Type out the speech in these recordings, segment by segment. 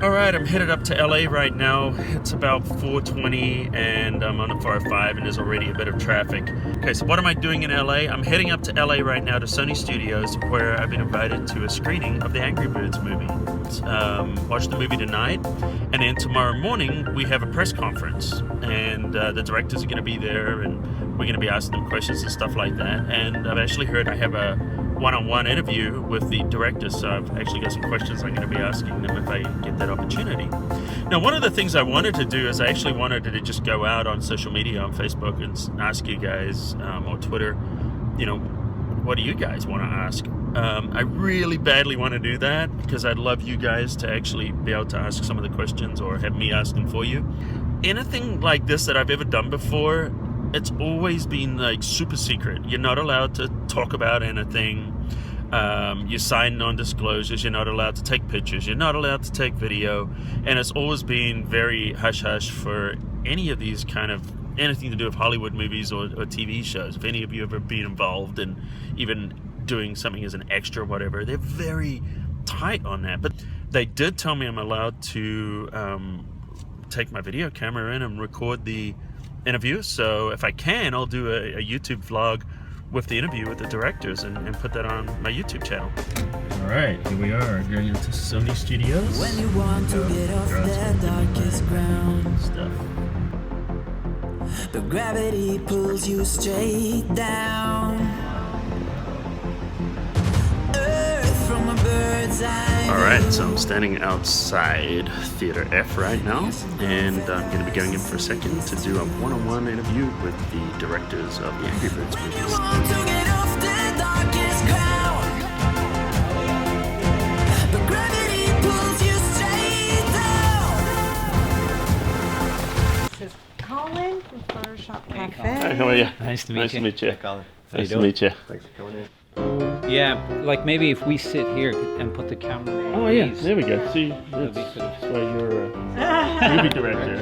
All right, I'm headed up to LA right now. It's about 4:20 and I'm on the 405 and there's already a bit of traffic. Okay, so what am I doing in LA? I'm heading up to LA right now to Sony Studios where I've been invited to a screening of the Angry Birds movie. Watch the movie tonight, and then tomorrow morning we have a press conference and the directors are going to be there and we're going to be asking them questions and stuff like that. And I've actually heard I have a one-on-one interview with the directors, so I've actually got some questions I'm going to be asking them if I get that opportunity. Now, one of the things I wanted to do is I actually wanted to just go out on social media, on Facebook, and ask you guys, or Twitter, what do you guys want to ask? I really badly want to do that because I'd love you guys to actually be able to ask some of the questions or have me ask them for you. Anything like this that I've ever done before, it's always been like super secret. You're not allowed to talk about anything. You sign non-disclosures. You're not allowed to take pictures. You're not allowed to take video. And it's always been very hush-hush for any of these kind of anything to do with Hollywood movies or TV shows. If any of you ever been involved in even doing something as an extra or whatever, they're very tight on that. But they did tell me I'm allowed to take my video camera in and record the interview. So if I can, I'll do a YouTube vlog with the interview with the directors and put that on my YouTube channel. All right, here we are going into Sony Studios. When you want to get off that darkest ground, Stuff. but gravity pulls you straight down. Earth from a bird's eye. Alright, so I'm standing outside Theater F right now, and I'm going to be going in for a second to do a one-on-one interview with the directors of the Angry Birds When you movies. want to get off the darkest ground, but gravity pulls you straight down. This is Colin from Photoshop Cafe. Hi, how are you? Nice to meet Nice you. to meet you. Colin. Nice to doing? meet you. Thanks for coming in. Yeah, like maybe if we sit here and put the camera on Oh yeah, these, there we go. See, That'll be that's sort of- why you're a movie director.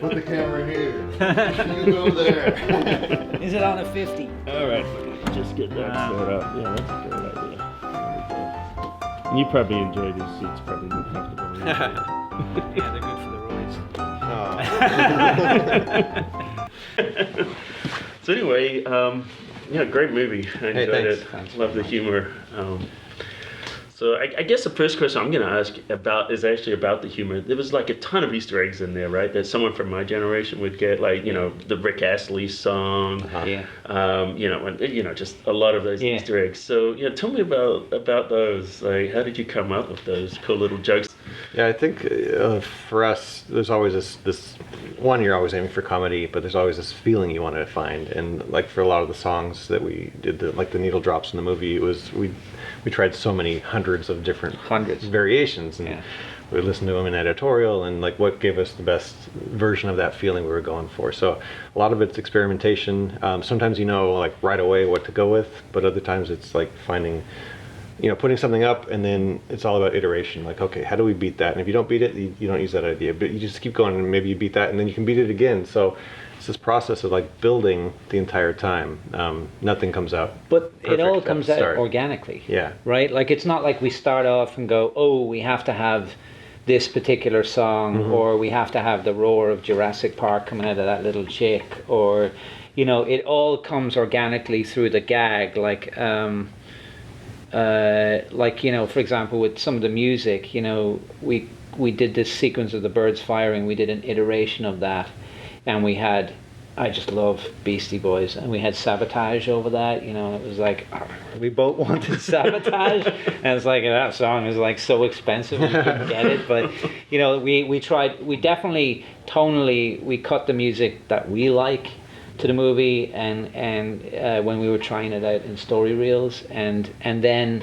Put the camera here. You go there. Is it on a 50? Alright, just get that set up. Yeah, that's a great idea. There we go. And you probably enjoy these seats, probably more comfortable. Yeah, they're good for the roids. So anyway, yeah, great movie. I enjoyed thanks. it. Thanks. Love the humor. So I guess the first question I'm going to ask about is actually about the humor. There was like a ton of Easter eggs in there, right? That someone from my generation would get, like the Rick Astley song. Yeah. And just a lot of those Yeah. Easter eggs. So tell me about those. Like, how did you come up with those cool little jokes? Yeah, I think for us, there's always this one, you're always aiming for comedy, but there's always this feeling you want to find. And like for a lot of the songs that we did, like the needle drops in the movie, it was we tried so many hundreds of different variations, and Yeah. we listened to them in editorial and like what gave us the best version of that feeling we were going for. So a lot of it's experimentation. Sometimes like right away what to go with, but other times it's like finding, putting something up, and then it's all about iteration. Like, okay, how do we beat that? And if you don't beat it, you don't use that idea, but you just keep going, and maybe you beat that, and then you can beat it again. So it's this process of like building the entire time. Nothing comes out. But it perfect all at the comes out start. organically. Yeah. Right? Like it's not like we start off and go, oh, we have to have this particular song, or we have to have the roar of Jurassic Park coming out of that little chick, or, it all comes organically through the gag. Like, for example, with some of the music, we did this sequence of the birds firing. We did an iteration of that, and I just love Beastie Boys, and we had Sabotage over that. It was like we both wanted Sabotage, and it's like that song is like so expensive we couldn't get it. But we tried. We definitely tonally we cut the music that we like to the movie, and when we were trying it out in story reels, and then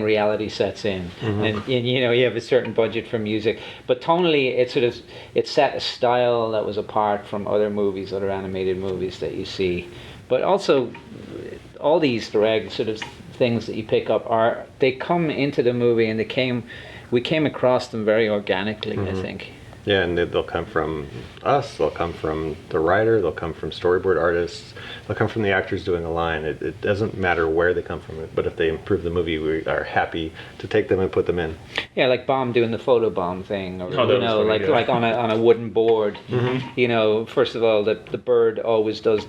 reality sets in, and you have a certain budget for music, but tonally it set a style that was apart from other animated movies that you see. But also all these Easter eggs, sort of things that you pick up, they come into the movie, and we came across them very organically, I think. Yeah, and they'll come from us, they'll come from the writer, they'll come from storyboard artists, they'll come from the actors doing a line. It doesn't matter where they come from, but if they improve the movie, we are happy to take them and put them in. Yeah, like Bomb doing the photo bomb thing, or Oh, that was funny, like yeah. like on a wooden board. You know, first of all, the bird always does.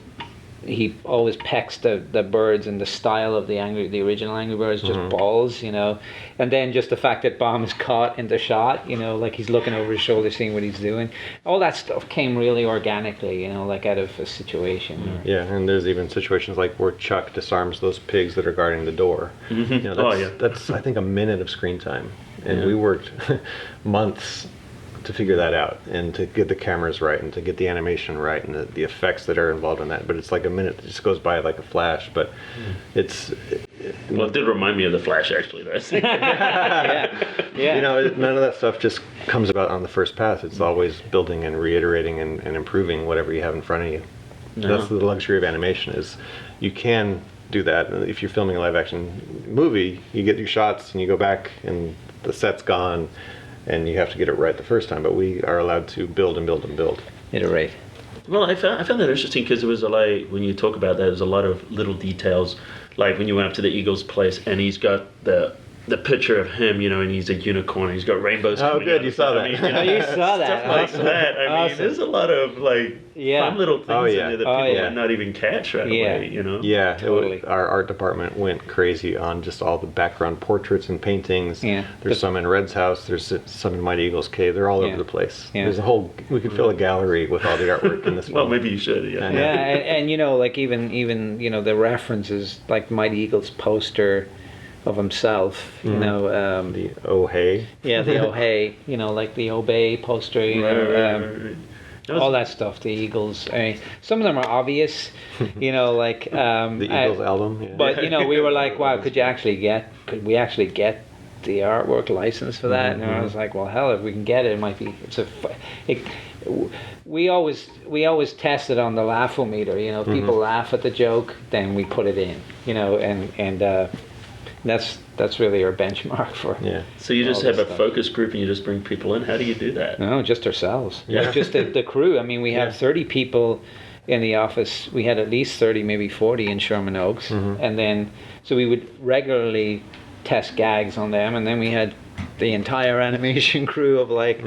He always pecks the birds in the style of the original Angry Birds, just balls, you know. And then just the fact that Bomb is caught in the shot, you know, like he's looking over his shoulder, seeing what he's doing. All that stuff came really organically, you know, like out of a situation. Yeah, and there's even situations like where Chuck disarms those pigs that are guarding the door. You know, that's I think a minute of screen time, and we worked months to figure that out and to get the cameras right and to get the animation right and the effects that are involved in that. But it's like a minute that just goes by like a flash. But Well, it did remind me of the Flash, actually. Yeah. you know, none of that stuff just comes about on the first pass. It's always building and reiterating and improving whatever you have in front of you. That's the luxury of animation, is you can do that. If you're filming a live action movie, you get your shots and you go back and the set's gone and you have to get it right the first time. But we are allowed to build and build and build. Iterate. Well, I found that interesting because it was when you talk about that, there's a lot of little details. Like when you went up to the Eagles' place and he's got the picture of him, you know, and he's a unicorn. And he's got rainbows. Oh, coming good, out. you saw that. I mean, you know, You saw that. stuff like Awesome. that. I mean, Awesome. there's a lot of like fun little things in there that people might not even catch right away. You know. Yeah, Totally. Our art department went crazy on just all the background portraits and paintings. Yeah. There's some in Red's house. There's some in Mighty Eagle's cave. They're all over the place. Yeah. There's we could fill a gallery with all the artwork in this Well, film. maybe you should. Yeah. Yeah, and you know, like even you know the references, like Mighty Eagle's poster of himself, you know, The Oh Hey. the Oh Hey, you know, like the Obey poster, you know, Right. all that stuff. The Eagles. I mean, some of them are obvious, you know, like The Eagles album. Yeah. But you know, we were like, wow, could we actually get the artwork license for that? And I was like, well, hell, if we can get it, it might be. We always test it on the laugh-o-meter. You know, if people laugh at the joke, then we put it in. You know, and that's really our benchmark for. Yeah. So you just all have this a stuff. focus group and you just bring people in. How do you do that? No, just ourselves. Yeah. Just the crew. I mean, we have 30 people in the office. We had at least 30, maybe 40 in Sherman Oaks. And then, so we would regularly test gags on them. And then we had the entire animation crew of like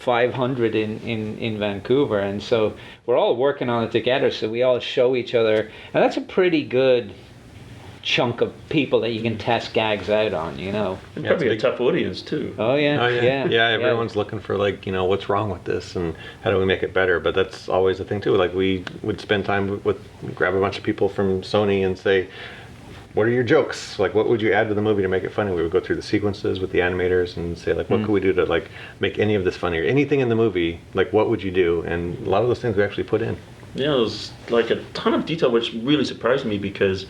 500 in Vancouver. And so we're all working on it together. So we all show each other. And that's a pretty good chunk of people that you can test gags out on, you know. And Yeah, probably a it's a tough audience too. Oh yeah, Oh yeah. yeah. Everyone's looking for like, you know, what's wrong with this and how do we make it better? But that's always the thing too. Like we would spend time grab a bunch of people from Sony and say, what are your jokes? Like, what would you add to the movie to make it funny? We would go through the sequences with the animators and say, like, what could we do to like make any of this funny or anything in the movie? Like, what would you do? And a lot of those things we actually put in. Yeah, it was like a ton of detail, which really surprised me because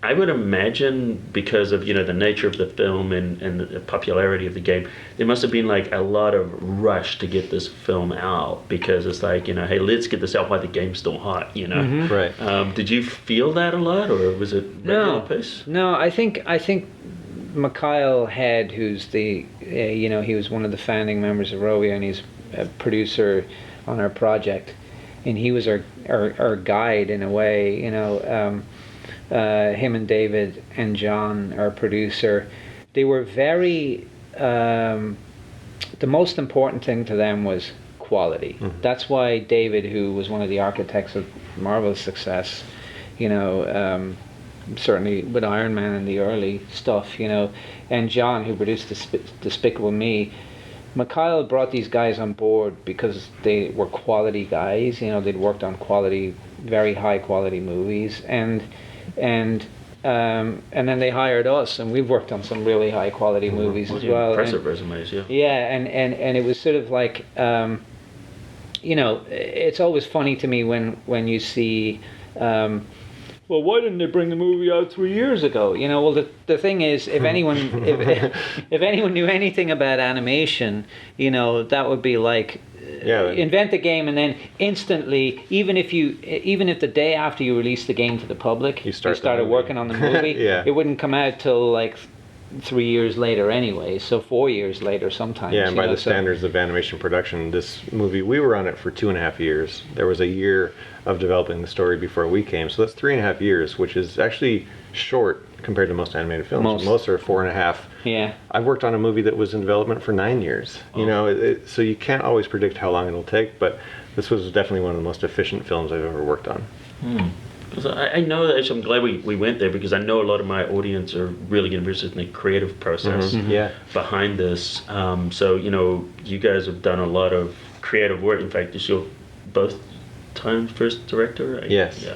I would imagine because of, you know, the nature of the film and the popularity of the game, there must have been like a lot of rush to get this film out because it's like, you know, hey, let's get this out while the game's still hot, you know. Right. Did you feel that a lot, or was it regular pace? No, I think Mikhail Head, who's the you know, he was one of the founding members of Rovio and he's a producer on our project, and he was our guide in a way, you know. Him and David and John, our producer, they were very. The most important thing to them was quality. That's why David, who was one of the architects of Marvel's success, you know, certainly with Iron Man and the early stuff, you know, and John, who produced Despicable Me. Mikhail brought these guys on board because they were quality guys. You know, they'd worked on very high quality movies, and then they hired us, and we've worked on some really high quality movies as well. Impressive resumes, yeah. Yeah, and it was sort of like, you know, it's always funny to me when you see, well, why didn't they bring the movie out 3 years ago? You know, well, the thing is, if anyone if anyone knew anything about animation, you know, that would be like, invent the game and then instantly, even if the day after you release the game to the public, you started working on the movie, it wouldn't come out till like 3 years later anyway, so 4 years later sometimes. Yeah, and you by know, the standards of animation production, this movie, we were on it for 2.5 years. There was a year of developing the story before we came, so that's 3.5 years, which is actually short compared to most animated films. Most are 4.5. Yeah. I've worked on a movie that was in development for 9 years. You know, so you can't always predict how long it'll take, but this was definitely one of the most efficient films I've ever worked on. 'Cause I know that actually I'm glad we went there, because I know a lot of my audience are really interested in the creative process Yeah. behind this. So, you know, you guys have done a lot of creative work. In fact, is your both times first director, right? Yes. Yeah.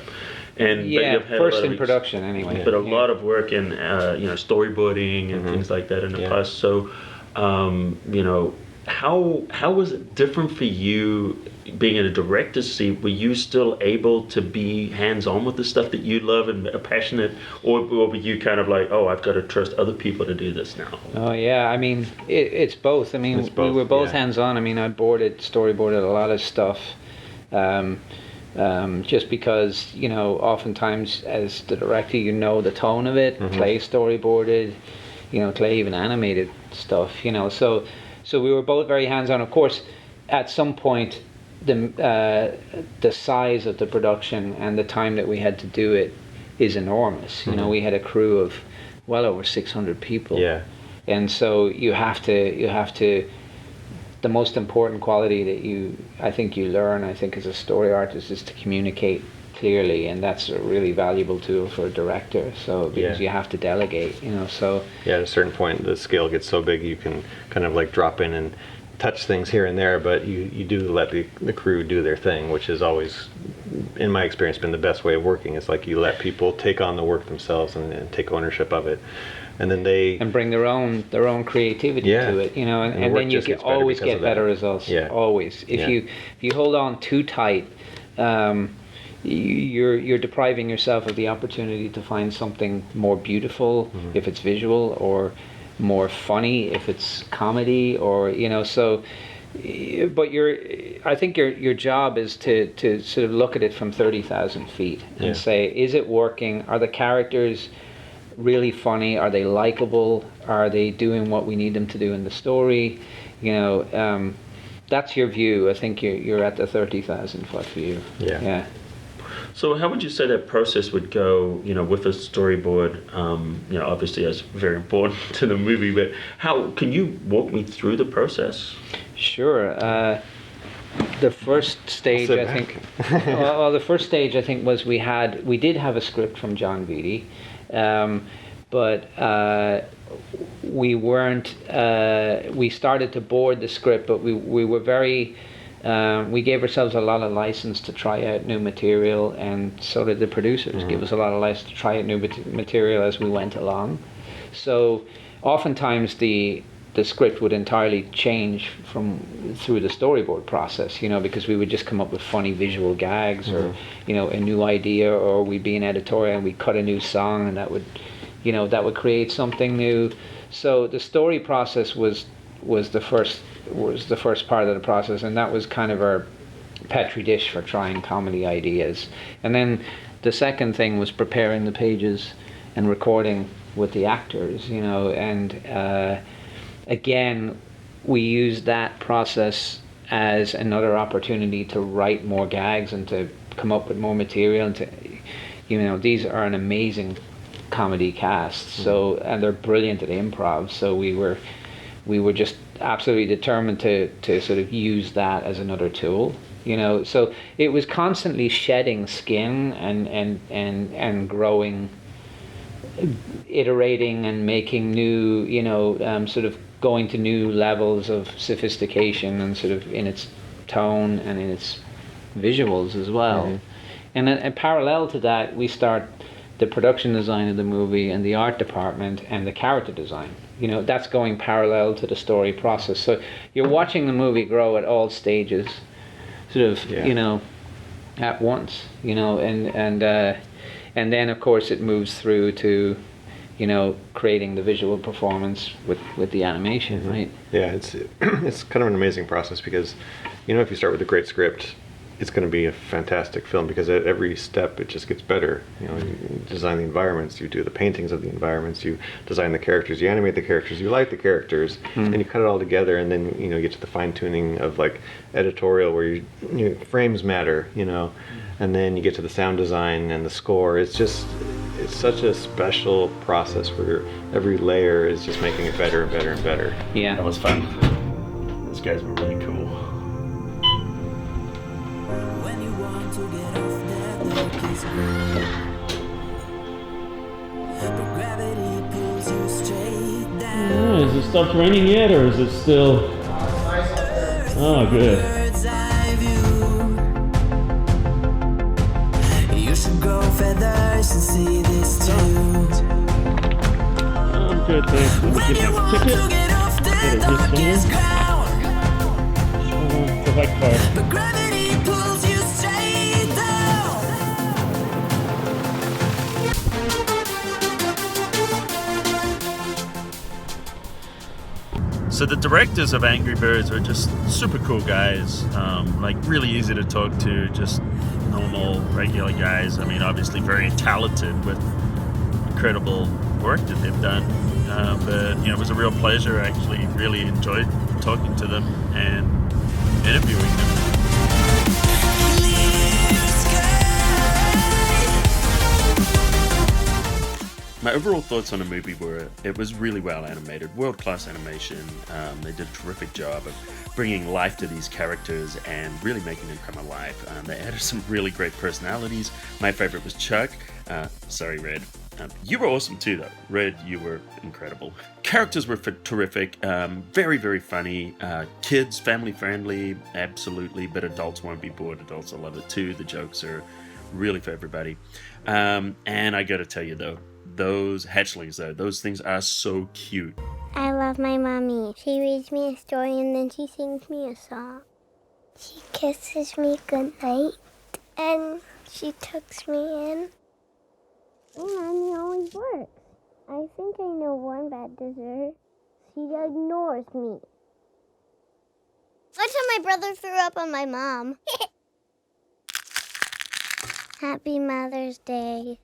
And but Yeah, you've had a first lot in of production anyway. but a Yeah. lot of work in you know, storyboarding and things like that in the Yeah. past. So, you know, how was it different for you being in a director's seat? Were you still able to be hands-on with the stuff that you love and are passionate, or were you kind of like, oh, I've got to trust other people to do this now? Oh yeah, I mean it's both. I mean It's both, we were both yeah. hands-on. I mean I storyboarded a lot of stuff, just because, you know, oftentimes as the director you know the tone of it. Clay storyboarded, you know, Clay even animated stuff. You know, so we were both very hands-on. Of course, at some point the size of the production and the time that we had to do it is enormous. You know, we had a crew of well over 600 people. Yeah. And so you have to the most important quality that I think you learn as a story artist is to communicate clearly, and that's a really valuable tool for a director. So because Yeah. you have to delegate, you know, so Yeah, at a certain point, the scale gets so big you can kind of like drop in and touch things here and there, but you do let the crew do their thing, which has always, in my experience, been the best way of working. It's like you let people take on the work themselves and take ownership of it, and then and bring their own creativity Yeah. to it, you know, And the and work then you just can gets better always because get of that. better results. Yeah. Always. If Yeah. you hold on too tight, you're depriving yourself of the opportunity to find something more beautiful if it's visual, or more funny if it's comedy, or, you know, so but I think your job is to sort of look at it from 30,000 feet and Yeah. say, is it working? Are the characters really funny? Are they likable? Are they doing what we need them to do in the story? You know, that's your view. I think you're at the 30,000 foot view. Yeah. Yeah. So how would you say that process would go, you know, with a storyboard? You know, obviously that's very important to the movie, but how can you walk me through the process? Sure. The first stage, sit I back. think. well, the first stage, I think, was we did have a script from John Vitti, but we weren't. We started to board the script, but we were very. We gave ourselves a lot of license to try out new material, and so did the producers give us a lot of license to try out new material as we went along. So oftentimes the script would entirely change through the storyboard process, you know, because we would just come up with funny visual gags, or, you know, a new idea, or we'd be in editorial and we'd cut a new song, and that would create something new. So the story process was the first part of the process, and that was kind of our petri dish for trying comedy ideas. And then the second thing was preparing the pages and recording with the actors, you know, and again, we used that process as another opportunity to write more gags and to come up with more material, and to, you know, these are an amazing comedy cast, so, and they're brilliant at improv, so we were just absolutely determined to sort of use that as another tool, you know. So it was constantly shedding skin and growing, iterating and making new, you know, sort of going to new levels of sophistication, and sort of in its tone and in its visuals as well. And parallel to that, we start the production design of the movie and the art department and the character design. You know, that's going parallel to the story process. So you're watching the movie grow at all stages, sort of, you know, at once, you know, and then of course it moves through to, you know, creating the visual performance with the animation, right? Yeah, it's kind of an amazing process, because, you know, if you start with a great script, it's going to be a fantastic film, because at every step it just gets better. You know, you design the environments, you do the paintings of the environments, you design the characters, you animate the characters, you light the characters, and you cut it all together, and then you get to the fine tuning of like editorial, where frames matter, and then you get to the sound design and the score. It's such a special process where every layer is just making it better and better and better. Yeah. That was fun. Those guys were really cool. When you want to get off that lake is great, but gravity pulls you straight down. Has it stopped raining yet, or is it still? Oh, good. Bird's eye view. You should grow feathers and see this too. I'm good, thanks. Let me When get you my want to ticket. get off that Get it here darkest somewhere. ground, Go back car. but gravity pulls you straight down. So the directors of Angry Birds were just super cool guys, like really easy to talk to, just normal, regular guys. I mean, obviously very talented with incredible work that they've done. But it was a real pleasure. I actually really enjoyed talking to them and interviewing them. My overall thoughts on the movie were it was really well animated, world-class animation. They did a terrific job of bringing life to these characters and really making them come alive. They added some really great personalities. My favorite was Chuck. Sorry, Red. You were awesome too, though. Red, you were incredible. Characters were terrific, very, very funny. Kids, family-friendly, absolutely, but adults won't be bored. Adults will love it too. The jokes are really for everybody. And I gotta tell you, though, those hatchlings, those things are so cute. I love my mommy. She reads me a story and then she sings me a song. She kisses me goodnight and she tucks me in. Mommy always works. I think I know one bad dessert. She ignores me. One time my brother threw up on my mom. Happy Mother's Day.